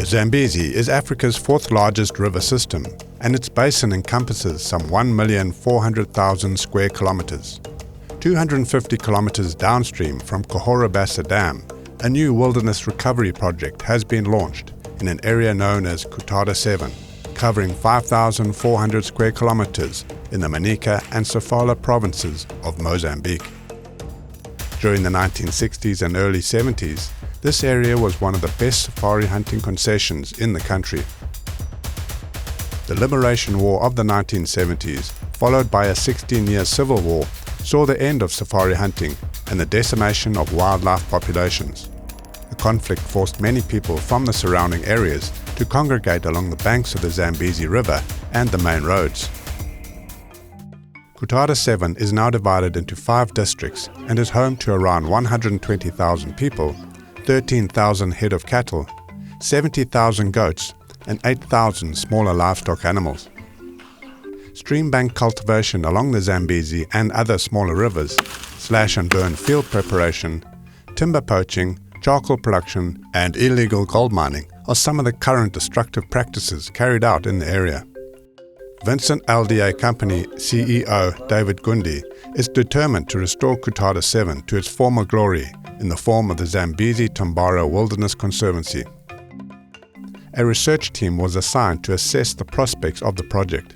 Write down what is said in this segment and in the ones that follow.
The Zambezi is Africa's fourth largest river system, and its basin encompasses some 1,400,000 square kilometers. 250 kilometers downstream from Cahora Bassa Dam, a new wilderness recovery project has been launched in an area known as Cahora 7, covering 5,400 square kilometers in the Manica and Sofala provinces of Mozambique. During the 1960s and early 70s, this area was one of the best safari hunting concessions in the country. The Liberation War of the 1970s, followed by a 16-year civil war, saw the end of safari hunting and the decimation of wildlife populations. The conflict forced many people from the surrounding areas to congregate along the banks of the Zambezi River and the main roads. Cahora 7 is now divided into 5 districts and is home to around 120,000 people, 13,000 head of cattle, 70,000 goats, and 8,000 smaller livestock animals. Streambank cultivation along the Zambezi and other smaller rivers, slash and burn field preparation, timber poaching, charcoal production, and illegal gold mining are some of the current destructive practices carried out in the area. Vincent LDA Company CEO David Gundi is determined to restore Cahora 7 to its former glory in the form of the Zambezi-Tambara Wilderness Conservancy. A research team was assigned to assess the prospects of the project.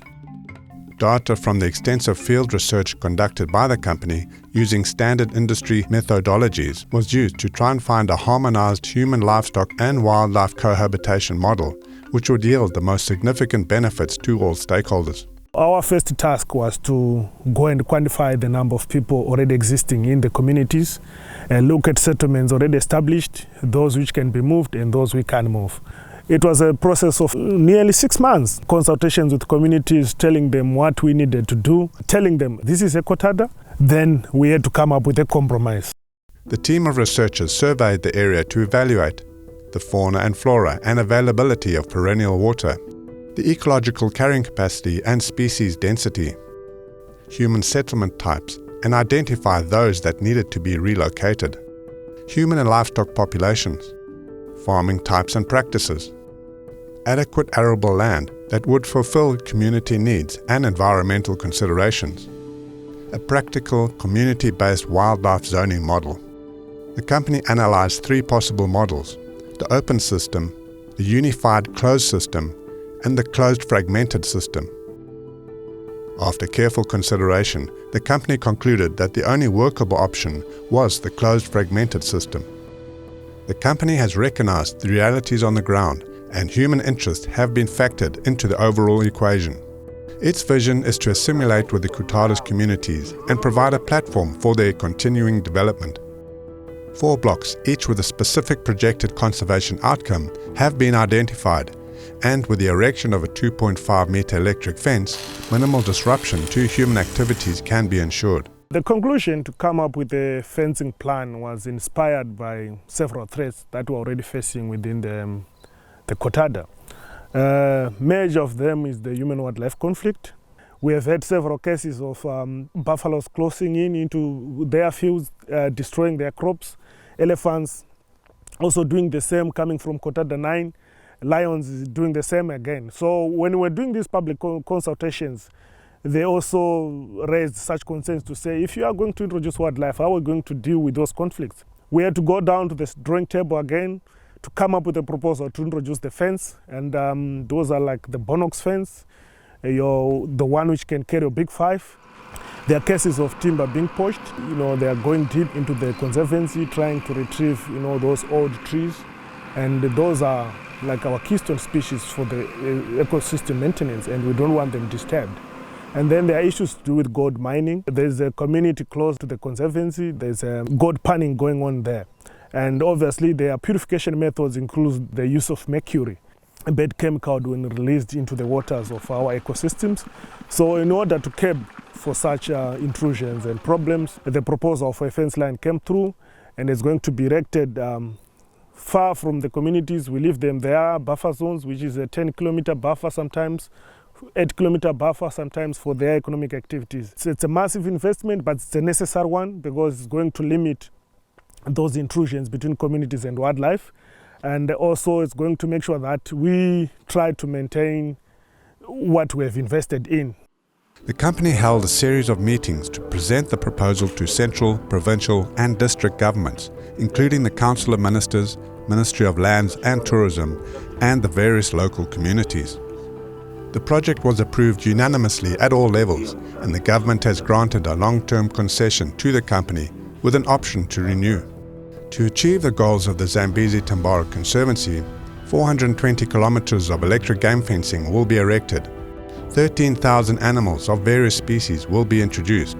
Data from the extensive field research conducted by the company using standard industry methodologies was used to try and find a harmonized human, livestock and wildlife cohabitation model which would yield the most significant benefits to all stakeholders. Our first task was to go and quantify the number of people already existing in the communities and look at settlements already established, those which can be moved and those we can move. It was a process of nearly 6 months, consultations with communities, telling them what we needed to do, telling them this is a Cahora. Then we had to come up with a compromise. The team of researchers surveyed the area to evaluate the fauna and flora and availability of perennial water, the ecological carrying capacity and species density, human settlement types, and identify those that needed to be relocated, human and livestock populations, farming types and practices, adequate arable land that would fulfill community needs and environmental considerations, a practical community-based wildlife zoning model. The company analyzed 3 possible models: the open system, the unified closed system, and the closed fragmented system. After careful consideration, the company concluded that the only workable option was the closed fragmented system. The company has recognized the realities on the ground, and human interests have been factored into the overall equation. Its vision is to assimilate with the Cahora's communities and provide a platform for their continuing development. 4 blocks, each with a specific projected conservation outcome, have been identified, and with the erection of a 2.5-meter electric fence, minimal disruption to human activities can be ensured. The conclusion to come up with a fencing plan was inspired by several threats that we're already facing within the Cahora. Major of them is the human-wildlife conflict. We have had several cases of buffaloes closing in into their fields, destroying their crops. Elephants also doing the same, coming from Cahora 9. Lions is doing the same again. So when we're doing these public consultations, they also raised such concerns to say, if you are going to introduce wildlife, how are we going to deal with those conflicts? We had to go down to the drawing table again to come up with a proposal to introduce the fence, and those are like the Bonox fence, the one which can carry a big 5. There are cases of timber being poached. They are going deep into the Conservancy, trying to retrieve, those old trees, and those are like our keystone species for the ecosystem maintenance, and we don't want them disturbed. And then there are issues to do with gold mining. There's a community close to the Conservancy. There's gold panning going on there. And obviously their purification methods include the use of mercury, a bad chemical when released into the waters of our ecosystems. So in order to curb for such intrusions and problems, the proposal for a fence line came through, and it's going to be erected far from the communities. We leave them there, buffer zones, which is a 10-kilometer buffer sometimes, 8-kilometer buffer sometimes for their economic activities. It's a massive investment, but it's a necessary one because it's going to limit those intrusions between communities and wildlife. And also it's going to make sure that we try to maintain what we have invested in. The company held a series of meetings to present the proposal to central, provincial and district governments, including the Council of Ministers, Ministry of Lands and Tourism, and the various local communities. The project was approved unanimously at all levels, and the government has granted a long-term concession to the company with an option to renew. To achieve the goals of the Zambezi-Tambara Conservancy, 420 kilometers of electric game fencing will be erected. 13,000 animals of various species will be introduced.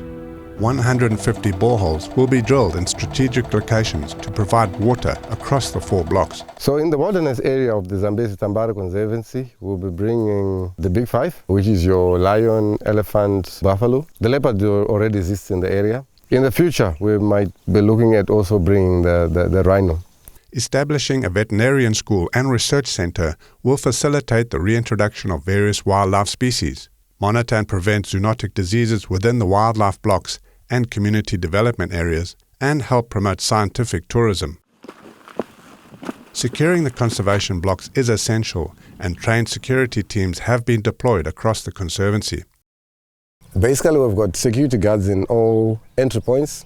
150 boreholes will be drilled in strategic locations to provide water across the 4 blocks. So in the wilderness area of the Zambezi-Tambara Conservancy, we'll be bringing the big 5, which is your lion, elephant, buffalo. The leopard already exists in the area. In the future, we might be looking at also bringing the rhino. Establishing a veterinarian school and research center will facilitate the reintroduction of various wildlife species, monitor and prevent zoonotic diseases within the wildlife blocks and community development areas, and help promote scientific tourism. Securing the conservation blocks is essential, and trained security teams have been deployed across the Conservancy. Basically, we've got security guards in all entry points.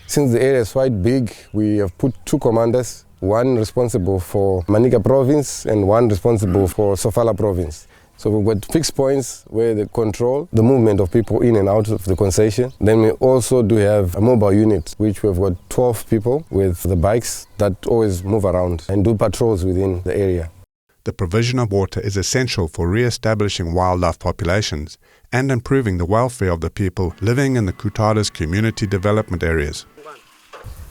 Since the area is quite big, we have put 2 commanders, one responsible for Manica province and one responsible for Sofala province. So we've got fixed points where they control the movement of people in and out of the concession. Then we also do have a mobile unit, which we've got 12 people with the bikes that always move around and do patrols within the area. The provision of water is essential for re-establishing wildlife populations and improving the welfare of the people living in the Kutada's community development areas.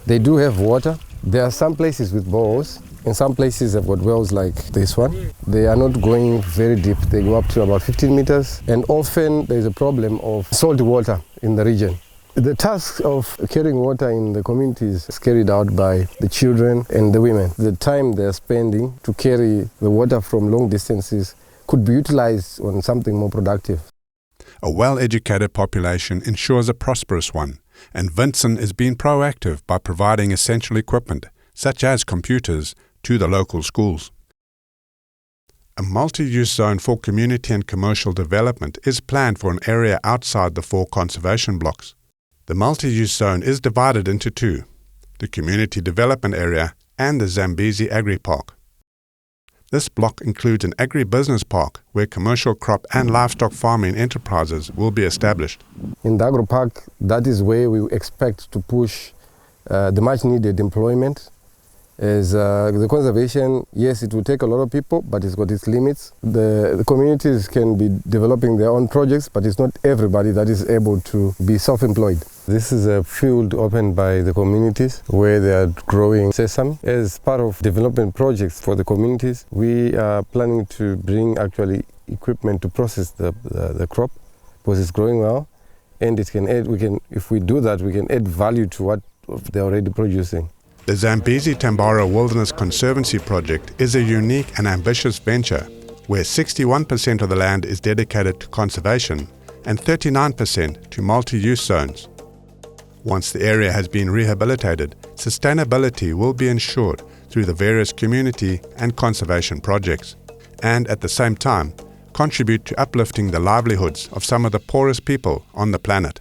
They do have water. There are some places with boreholes. In some places they've got wells like this one. They are not going very deep. They go up to about 15 meters. And often there's a problem of salty water in the region. The task of carrying water in the communities is carried out by the children and the women. The time they're spending to carry the water from long distances could be utilized on something more productive. A well-educated population ensures a prosperous one, and Vincent is being proactive by providing essential equipment, such as computers, to the local schools. A multi-use zone for community and commercial development is planned for an area outside the 4 conservation blocks. The multi-use zone is divided into 2, the Community Development Area and the Zambezi Agri-Park. This block includes an agri-business park where commercial crop and livestock farming enterprises will be established. In the agri-park, that is where we expect to push the much-needed employment. As the conservation, yes, it will take a lot of people, but it's got its limits. The communities can be developing their own projects, but it's not everybody that is able to be self-employed. This is a field opened by the communities where they are growing sesame. As part of development projects for the communities, we are planning to bring actually equipment to process the crop because it's growing well, and it can add, if we do that, we can add value to what they're already producing. The Zambezi-Tambara Wilderness Conservancy project is a unique and ambitious venture where 61% of the land is dedicated to conservation and 39% to multi-use zones. Once the area has been rehabilitated, sustainability will be ensured through the various community and conservation projects, and at the same time contribute to uplifting the livelihoods of some of the poorest people on the planet.